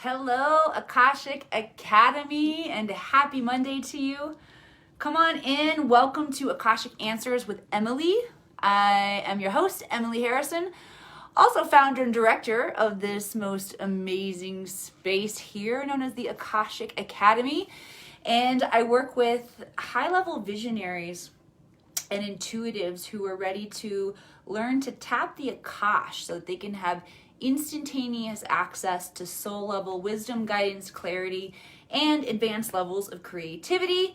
Hello, Akashic Academy, and happy Monday to you. Come on in. Welcome to Akashic Answers with Emily. I am your host, Emily Harrison, also founder and director of this most amazing space here known as the Akashic Academy. And I work with high-level visionaries and intuitives who are ready to learn to tap the Akash so that they can have instantaneous access to soul level wisdom, guidance, clarity, and advanced levels of creativity.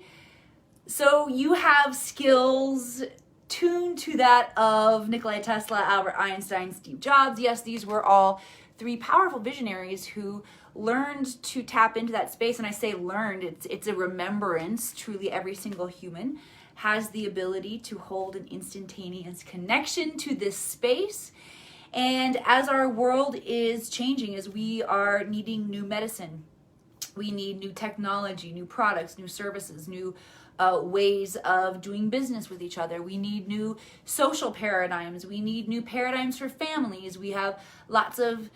So you have skills tuned to that of Nikola Tesla, Albert Einstein, Steve Jobs. Yes, these were all three powerful visionaries who learned to tap into that space. And I say learned, it's a remembrance. Truly every single human has the ability to hold an instantaneous connection to this space. And as our world is changing, as we are needing new medicine, we need new technology, new products, new services, new ways of doing business with each other. We need new social paradigms. We need new paradigms for families. We have lots of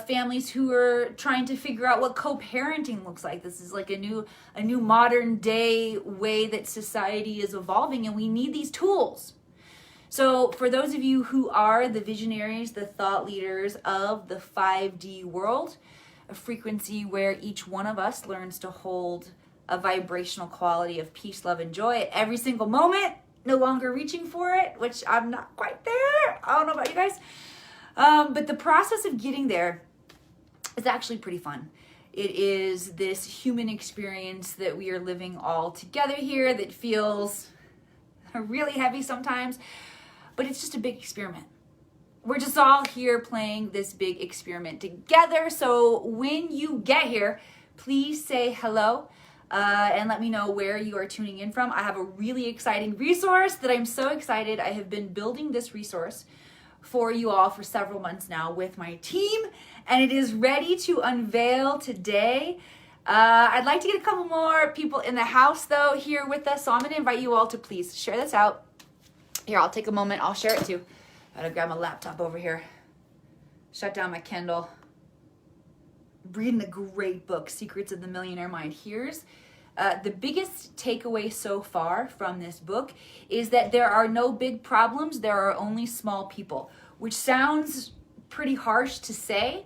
families who are trying to figure out what co-parenting looks like. This is like a new modern day way that society is evolving, and we need these tools. So for those of you who are the visionaries, the thought leaders of the 5D world, a frequency where each one of us learns to hold a vibrational quality of peace, love, and joy at every single moment, no longer reaching for it, which I'm not quite there. I don't know about you guys. But the process of getting there is actually pretty fun. It is this human experience that we are living all together here that feels really heavy sometimes, but it's just a big experiment. We're just all here playing this big experiment together. So when you get here, please say hello and let me know where you are tuning in from. I have a really exciting resource that I'm so excited. I have been building this resource for you all for several months now with my team, and it is ready to unveil today. I'd like to get a couple more people in the house though here with us, so I'm going to invite you all to please share this out. Here, I'll take a moment. I'll share it too. I gotta grab my laptop over here. Shut down my Kindle. Reading a great book, Secrets of the Millionaire Mind. Here's the biggest takeaway so far from this book is that there are no big problems. There are only small people, which sounds pretty harsh to say.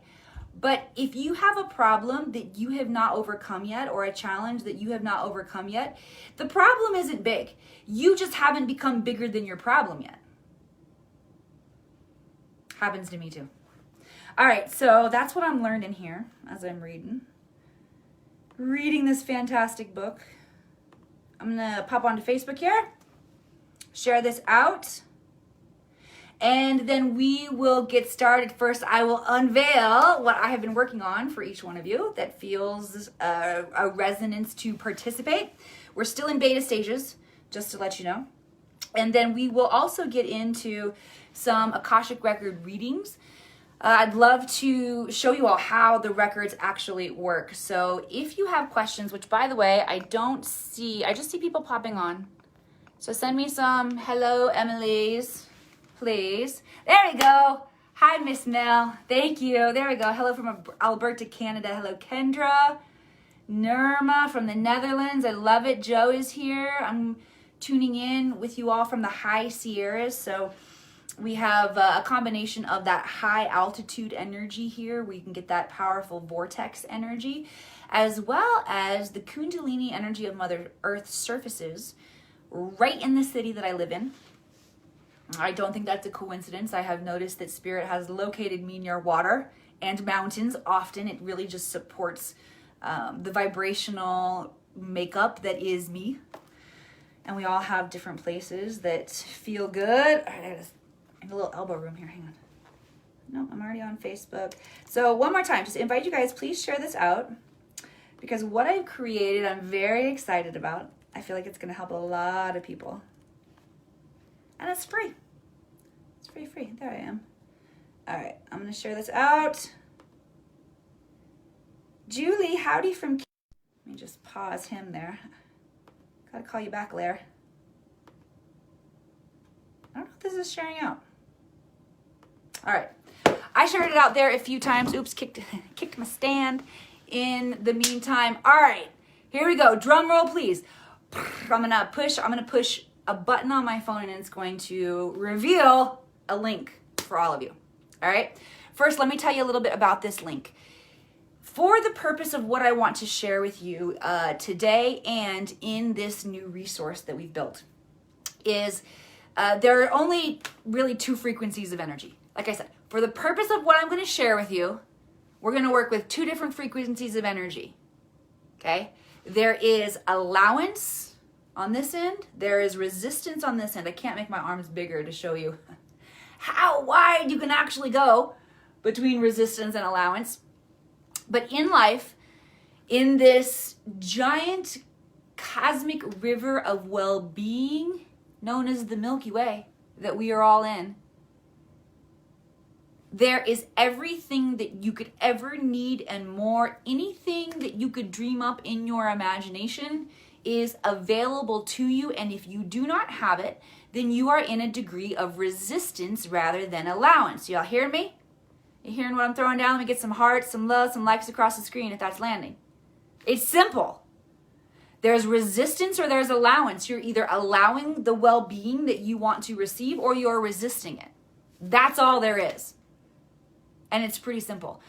But if you have a problem that you have not overcome yet, or a challenge that you have not overcome yet, the problem isn't big. You just haven't become bigger than your problem yet. Happens to me too. All right, so that's what I'm learning here as I'm reading this fantastic book. I'm gonna pop onto Facebook here, share this out, and then we will get started. First, I will unveil what I have been working on for each one of you that feels a resonance to participate. We're still in beta stages, just to let you know. And then we will also get into some Akashic Record readings. I'd love to show you all how the records actually work. So if you have questions, which by the way, I just see people popping on. So send me some hello Emily's, please. There we go. Hi, Miss Mel. Thank you. There we go. Hello from Alberta, Canada. Hello, Kendra. Nirma from the Netherlands. I love it. Joe is here. I'm tuning in with you all from the high Sierras. So we have a combination of that high altitude energy here, where you can get that powerful vortex energy, as well as the Kundalini energy of Mother Earth's surfaces right in the city that I live in. I don't think that's a coincidence. I have noticed that Spirit has located me near water and mountains. Often it really just supports the vibrational makeup that is me. And we all have different places that feel good. All right, I have a little elbow room here. Hang on. No, I'm already on Facebook. So one more time, just invite you guys, please share this out, because what I've created, I'm very excited about. I feel like it's going to help a lot of people. And it's free. It's free. There I am. All right, I'm going to share this out. Julie, howdy from... Let me just pause him there. Gotta call you back, Lair. I don't know if this is sharing out. All right. I shared it out there a few times. Oops, kicked my stand. in the meantime. All right, here we go. Drum roll, please. I'm gonna push a button on my phone and it's going to reveal a link for all of you. All right. First, let me tell you a little bit about this link. For the purpose of what I want to share with you today and in this new resource that we've built is there are only really 2 frequencies of energy. Like I said, for the purpose of what I'm going to share with you, we're going to work with 2 different frequencies of energy. Okay? There is allowance on this end. There is resistance on this end. I can't make my arms bigger to show you how wide you can actually go between resistance and allowance. But in life, in this giant cosmic river of well-being known as the Milky Way that we are all in, there is everything that you could ever need and more. Anything that you could dream up in your imagination is available to you. And if you do not have it, then you are in a degree of resistance rather than allowance. Y'all hear me? You hearing what I'm throwing down? Let me get some hearts, some love, some likes across the screen if that's landing. It's simple. There's resistance or there's allowance. You're either allowing the well-being that you want to receive or you're resisting it. That's all there is. And it's pretty simple.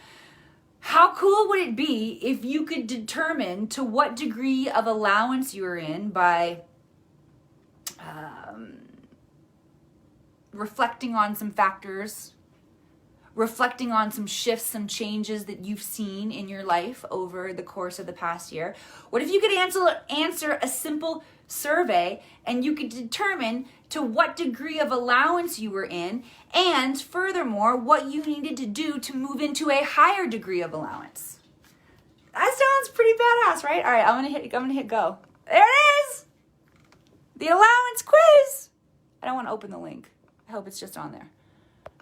How cool would it be if you could determine to what degree of allowance you're in by reflecting on some factors, reflecting on some shifts, some changes that you've seen in your life over the course of the past year? What if you could answer a simple survey and you could determine to what degree of allowance you were in and furthermore what you needed to do to move into a higher degree of allowance? That sounds pretty badass, right? All right, I'm gonna hit go. There it is! The allowance quiz. I don't want to open the link. I hope it's just on there.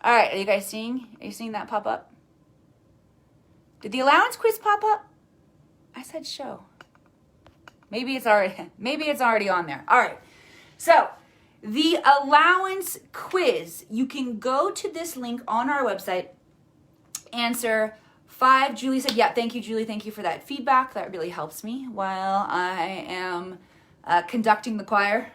All right, are you guys seeing? Are you seeing that pop up? Did the allowance quiz pop up? I said show. Maybe it's already on there. All right. So, the allowance quiz, you can go to this link on our website, answer 5. Julie said, yeah, thank you, Julie. Thank you for that feedback. That really helps me while I am conducting the choir,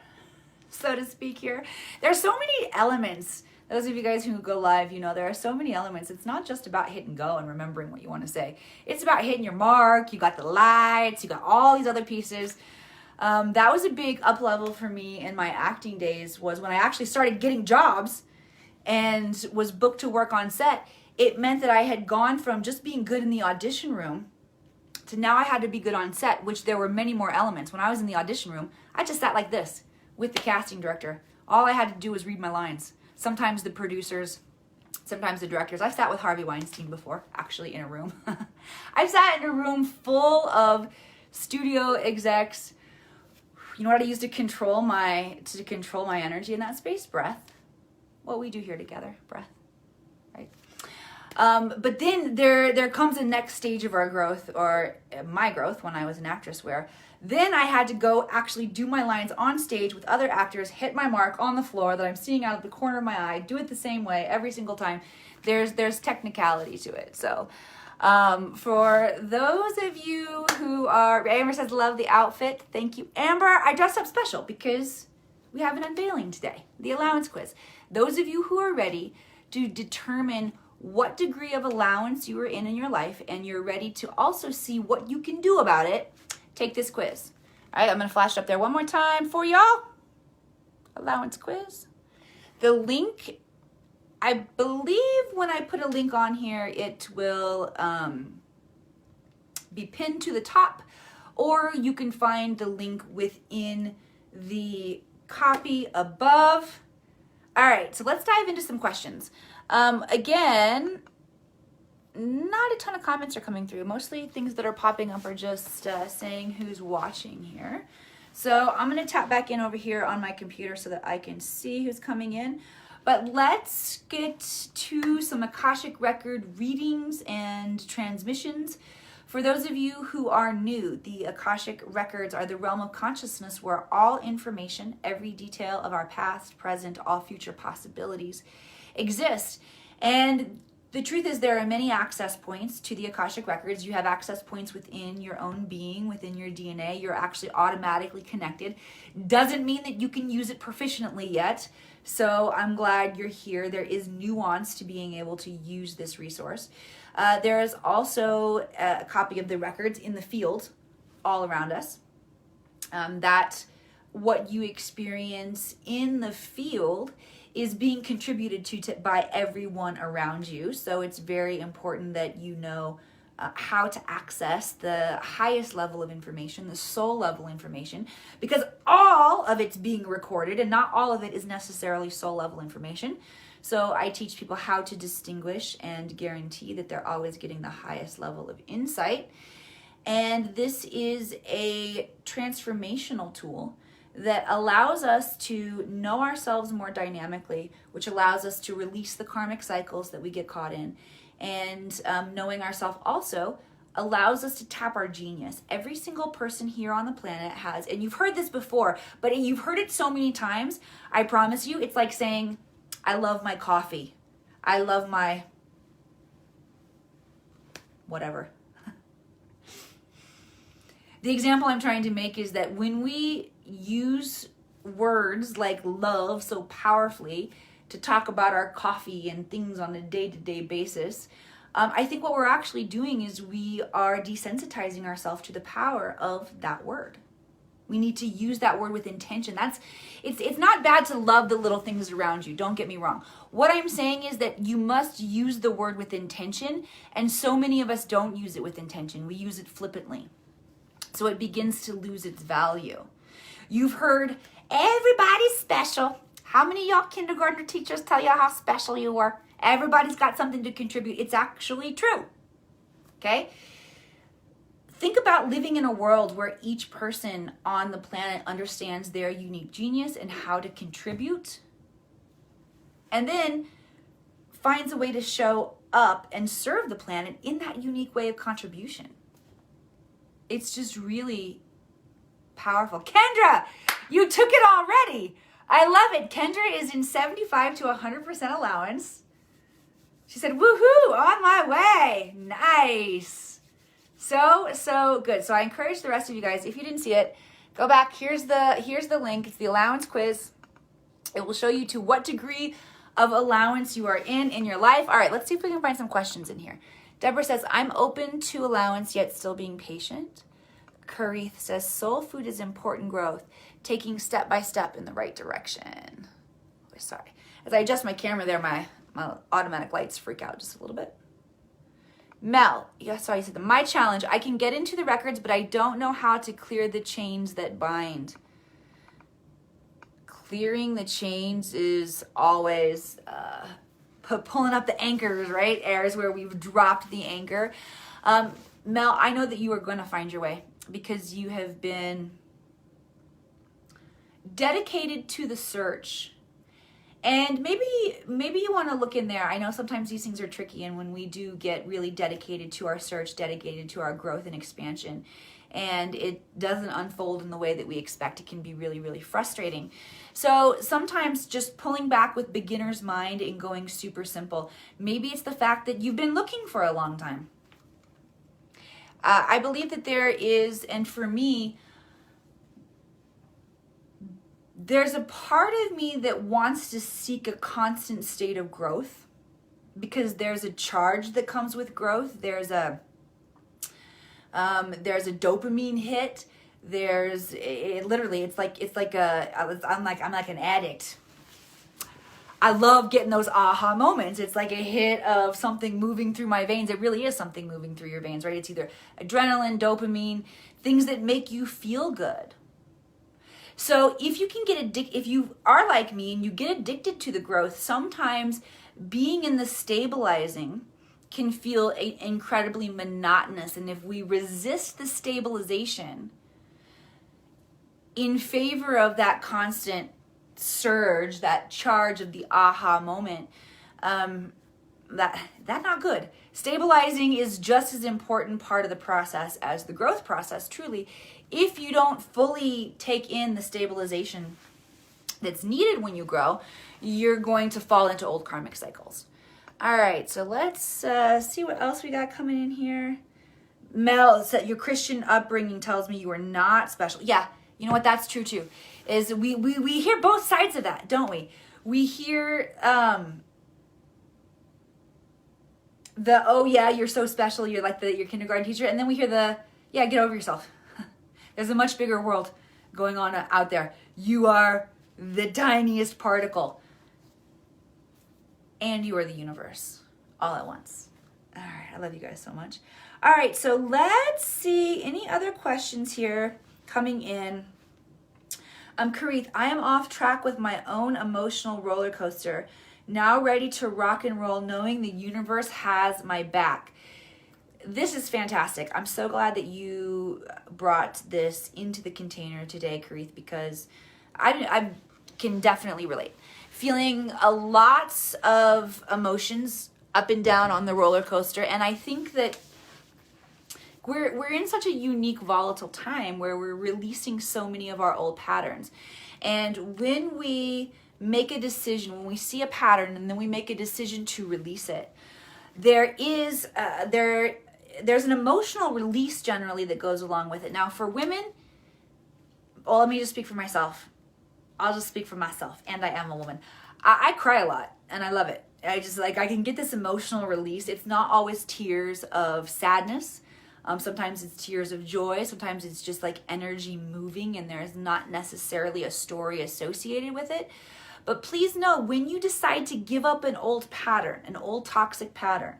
so to speak here. There's so many elements. Those of you guys who go live, you know there are so many elements. It's not just about hit and go and remembering what you want to say. It's about hitting your mark. You got the lights. You got all these other pieces. That was a big up level for me in my acting days, was when I actually started getting jobs and was booked to work on set. It meant that I had gone from just being good in the audition room to now I had to be good on set, which there were many more elements. When I was in the audition room, I just sat like this with the casting director. All I had to do was read my lines. Sometimes the producers, sometimes the directors. I've sat with Harvey Weinstein before, actually in a room. I've sat in a room full of studio execs. You know what I use to control my energy in that space? Breath. What we do here together, breath. Right? But then there comes a next stage of our growth, or my growth when I was an actress, where then I had to go actually do my lines on stage with other actors, hit my mark on the floor that I'm seeing out of the corner of my eye, do it the same way every single time. There's technicality to it. So for those of you who are, Amber says, love the outfit. Thank you, Amber. I dressed up special because we have an unveiling today, the allowance quiz. Those of you who are ready to determine what degree of allowance you are in your life and you're ready to also see what you can do about it, take this quiz. All right, I'm going to flash it up there one more time for y'all. Allowance quiz. The link, I believe when I put a link on here, it will be pinned to the top, or you can find the link within the copy above. All right, so let's dive into some questions. Again, not a ton of comments are coming through. Mostly things that are popping up are just saying who's watching here. So I'm going to tap back in over here on my computer so that I can see who's coming in. But let's get to some Akashic Record readings and transmissions. For those of you who are new, the Akashic Records are the realm of consciousness where all information, every detail of our past, present, all future possibilities exist. And The truth is there are many access points to the Akashic Records. You have access points within your own being, within your DNA. You're actually automatically connected. Doesn't mean that you can use it proficiently yet. So I'm glad you're here. There is nuance to being able to use this resource. There is also a copy of the records in the field all around us. That what you experience in the field is being contributed to by everyone around you. So it's very important that you know how to access the highest level of information, the soul level information, because all of it's being recorded and not all of it is necessarily soul level information. So I teach people how to distinguish and guarantee that they're always getting the highest level of insight. And this is a transformational tool that allows us to know ourselves more dynamically, which allows us to release the karmic cycles that we get caught in. And knowing ourselves also allows us to tap our genius. Every single person here on the planet has, and you've heard this before, but you've heard it so many times, I promise you, it's like saying, I love my coffee. I love my whatever. The example I'm trying to make is that when we use words like love so powerfully to talk about our coffee and things on a day-to-day basis, I think what we're actually doing is we are desensitizing ourselves to the power of that word. We need to use that word with intention. It's not bad to love the little things around you, don't get me wrong. What I'm saying is that you must use the word with intention, and so many of us don't use it with intention. We use it flippantly. So it begins to lose its value. You've heard everybody's special. How many of y'all kindergarten teachers tell you how special you were? Everybody's got something to contribute. It's actually true. Okay? Think about living in a world where each person on the planet understands their unique genius and how to contribute, and then finds a way to show up and serve the planet in that unique way of contribution. It's just really powerful. Kendra, you took it already. I love it. Kendra is in 75 to 100% allowance. She said, woohoo, on my way. Nice. So good. So I encourage the rest of you guys, if you didn't see it, go back. Here's the link. It's the allowance quiz. It will show you to what degree of allowance you are in your life. All right, let's see if we can find some questions in here. Deborah says, I'm open to allowance yet still being patient. Karith says, soul food is important growth, taking step by step in the right direction. Oh, sorry. As I adjust my camera there, my automatic lights freak out just a little bit. Mel, yeah, sorry, I said, my challenge, I can get into the records, but I don't know how to clear the chains that bind. Clearing the chains is always pulling up the anchors, right? Areas where we've dropped the anchor. Mel, I know that you are going to find your way because you have been dedicated to the search. And maybe you want to look in there. I know sometimes these things are tricky, and when we do get really dedicated to our search, dedicated to our growth and expansion, and it doesn't unfold in the way that we expect, it can be really, really frustrating. So sometimes just pulling back with beginner's mind and going super simple. Maybe it's the fact that you've been looking for a long time. I believe that there is, and for me, there's a part of me that wants to seek a constant state of growth because there's a charge that comes with growth. There's a dopamine hit. I'm like an addict. I love getting those aha moments. It's like a hit of something moving through my veins. It really is something moving through your veins, right? It's either adrenaline, dopamine, things that make you feel good. So if you can if you are like me and you get addicted to the growth, sometimes being in the stabilizing can feel incredibly monotonous. And if we resist the stabilization in favor of that constant surge, that charge of the aha moment, that's not good. Stabilizing is just as important part of the process as the growth process, truly. If you don't fully take in the stabilization that's needed when you grow, you're going to fall into old karmic cycles. All right, so let's see what else we got coming in here. Mel said your Christian upbringing tells me you are not special. Yeah, you know what? That's true too. Is we hear both sides of that, don't we? We hear the oh yeah, you're so special, you're like your kindergarten teacher, and then we hear the yeah, get over yourself. There's a much bigger world going on out there. You are the tiniest particle. And you are the universe all at once. All right, I love you guys so much. All right, so let's see any other questions here coming in. Karith, I am off track with my own emotional roller coaster. Now ready to rock and roll, knowing the universe has my back. This is fantastic. I'm so glad that you brought this into the container today, Karith, because I can definitely relate. Feeling a lot of emotions up and down on the roller coaster. And I think that we're in such a unique, volatile time where we're releasing so many of our old patterns. And when we make a decision, when we see a pattern and then we make a decision to release it, there's an emotional release generally that goes along with it. Now for women, well, let me just speak for myself. I'll just speak for myself, and I am a woman. I cry a lot, and I love it. I can get this emotional release. It's not always tears of sadness. Sometimes it's tears of joy. Sometimes it's just like energy moving, and there's not necessarily a story associated with it. But please know, when you decide to give up an old pattern, an old toxic pattern,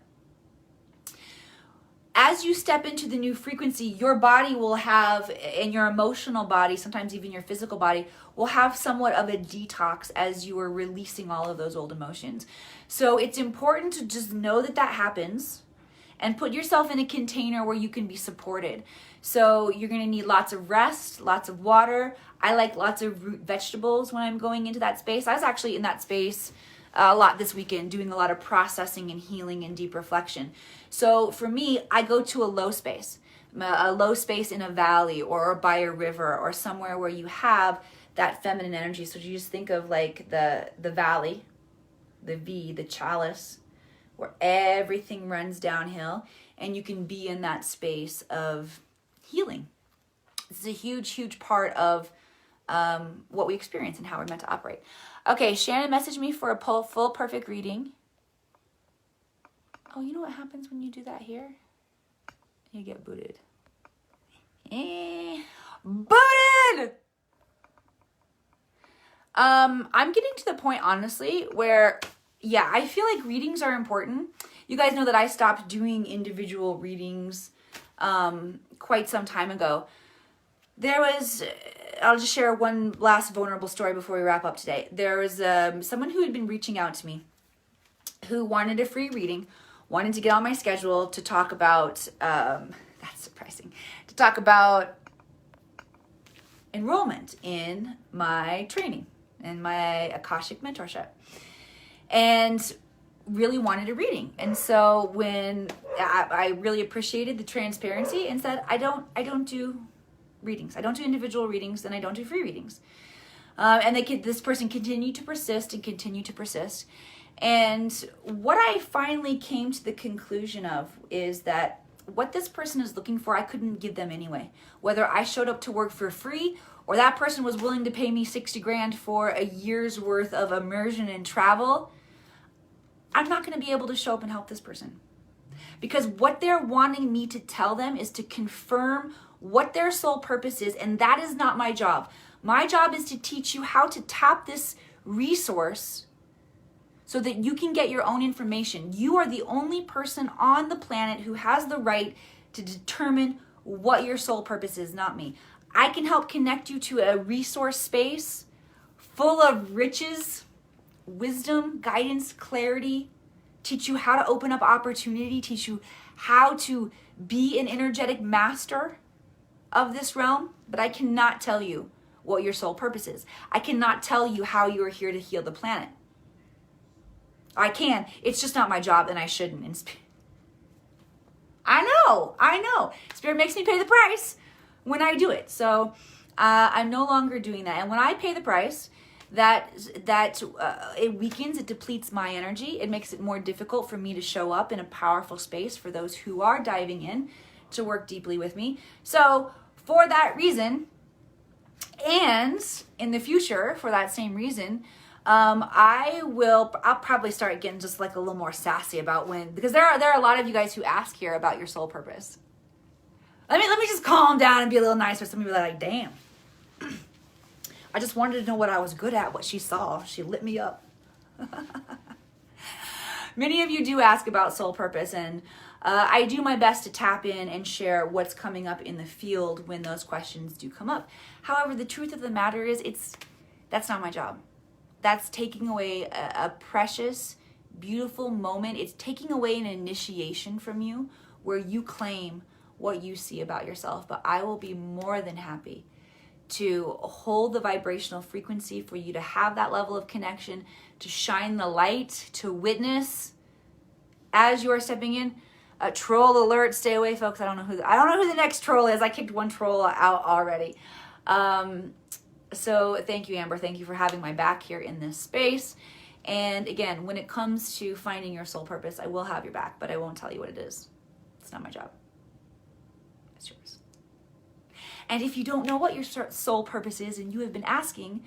as you step into the new frequency, your body will have, and your emotional body, sometimes even your physical body, will have somewhat of a detox as you are releasing all of those old emotions. So it's important to just know that that happens and put yourself in a container where you can be supported. So you're going to need lots of rest, lots of water. I like lots of root vegetables when I'm going into that space. I was actually in that space a lot this weekend, doing a lot of processing and healing and deep reflection. So for me, I go to a low space in a valley or by a river or somewhere where you have that feminine energy. So you just think of like the valley, the chalice, where everything runs downhill, and you can be in that space of healing. This is a huge, huge part of what we experience and how we're meant to operate. Okay, Shannon messaged me for a full perfect reading. Oh, you know what happens when you do that here? You get booted. Booted! I'm getting to the point, honestly, where, yeah, I feel like readings are important. You guys know that I stopped doing individual readings quite some time ago. I'll just share one last vulnerable story before we wrap up today. There was someone who had been reaching out to me who wanted a free reading, wanted to get on my schedule to talk about, that's surprising, to talk about enrollment in my training, in my Akashic mentorship, and really wanted a reading. And so when I really appreciated the transparency and said, I don't do readings. I don't do individual readings, and I don't do free readings. And this person continued to persist and continue to persist. And what I finally came to the conclusion of is that what this person is looking for, I couldn't give them anyway. Whether I showed up to work for free or that person was willing to pay me 60 grand for a year's worth of immersion and travel, I'm not going to be able to show up and help this person. Because what they're wanting me to tell them is to confirm what their soul purpose is, and that is not my job. My job is to teach you how to tap this resource so that you can get your own information. You are the only person on the planet who has the right to determine what your soul purpose is, not me. I can help connect you to a resource space full of riches, wisdom, guidance, clarity, teach you how to open up opportunity, teach you how to be an energetic master of this realm, but I cannot tell you what your soul purpose is. I cannot tell you how you are here to heal the planet. I can. It's just not my job, and I shouldn't. I know. Spirit makes me pay the price when I do it. So I'm no longer doing that. And when I pay the price, it weakens, it depletes my energy. It makes it more difficult for me to show up in a powerful space for those who are diving in to work deeply with me. So for that reason, and in the future, for that same reason, I'll probably start getting just like a little more sassy about because there are a lot of you guys who ask here about your soul purpose. Let me just calm down and be a little nicer. Some people are like, damn. I just wanted to know what I was good at, what she saw. She lit me up. Many of you do ask about soul purpose, and I do my best to tap in and share what's coming up in the field when those questions do come up. However, the truth of the matter is that's not my job. That's taking away a precious, beautiful moment. It's taking away an initiation from you where you claim what you see about yourself. But I will be more than happy to hold the vibrational frequency for you to have that level of connection, to shine the light, to witness as you are stepping in. Troll alert, stay away, folks. I don't know who the next troll is. I kicked one troll out already. So thank you, Amber. Thank you for having my back here in this space. And again, when it comes to finding your soul purpose, I will have your back, but I won't tell you what it is. It's not my job. It's yours. And if you don't know what your soul purpose is and you have been asking,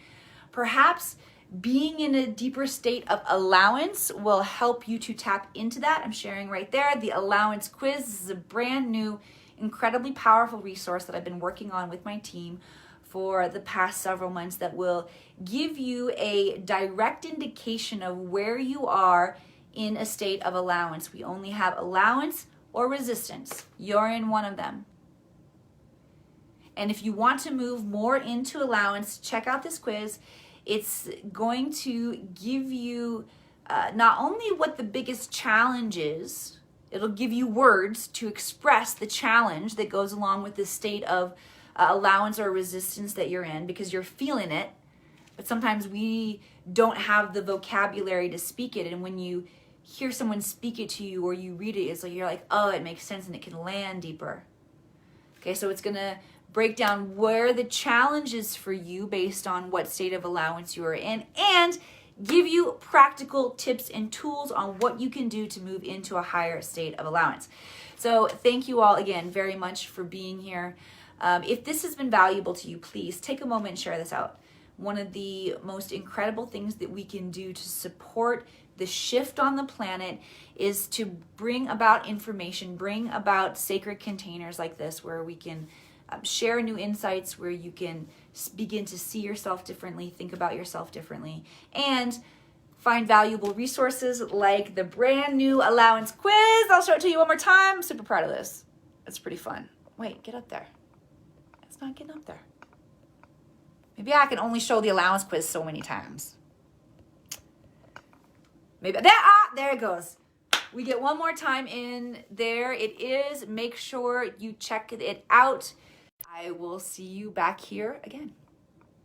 perhaps being in a deeper state of allowance will help you to tap into that. I'm sharing right there the allowance quiz. This is a brand new, incredibly powerful resource that I've been working on with my team for the past several months that will give you a direct indication of where you are in a state of allowance. We only have allowance or resistance. You're in one of them. And if you want to move more into allowance, check out this quiz. It's going to give you not only what the biggest challenge is, it'll give you words to express the challenge that goes along with this state of allowance or resistance that you're in, because you're feeling it. But sometimes we don't have the vocabulary to speak it. And when you hear someone speak it to you or you read it, it's like you're like, oh, it makes sense and it can land deeper. Okay, so it's going to break down where the challenge is for you based on what state of allowance you are in, and give you practical tips and tools on what you can do to move into a higher state of allowance. So thank you all again very much for being here. If this has been valuable to you, please take a moment and share this out. One of the most incredible things that we can do to support the shift on the planet is to bring about information, bring about sacred containers like this where we can share new insights, where you can begin to see yourself differently, think about yourself differently, and find valuable resources like the brand new allowance quiz. I'll show it to you one more time. I'm super proud of this. It's pretty fun. Wait, get up there. It's not getting up there. Maybe I can only show the allowance quiz so many times. Maybe there it goes. We get one more time in there. It is. Make sure you check it out. I will see you back here again.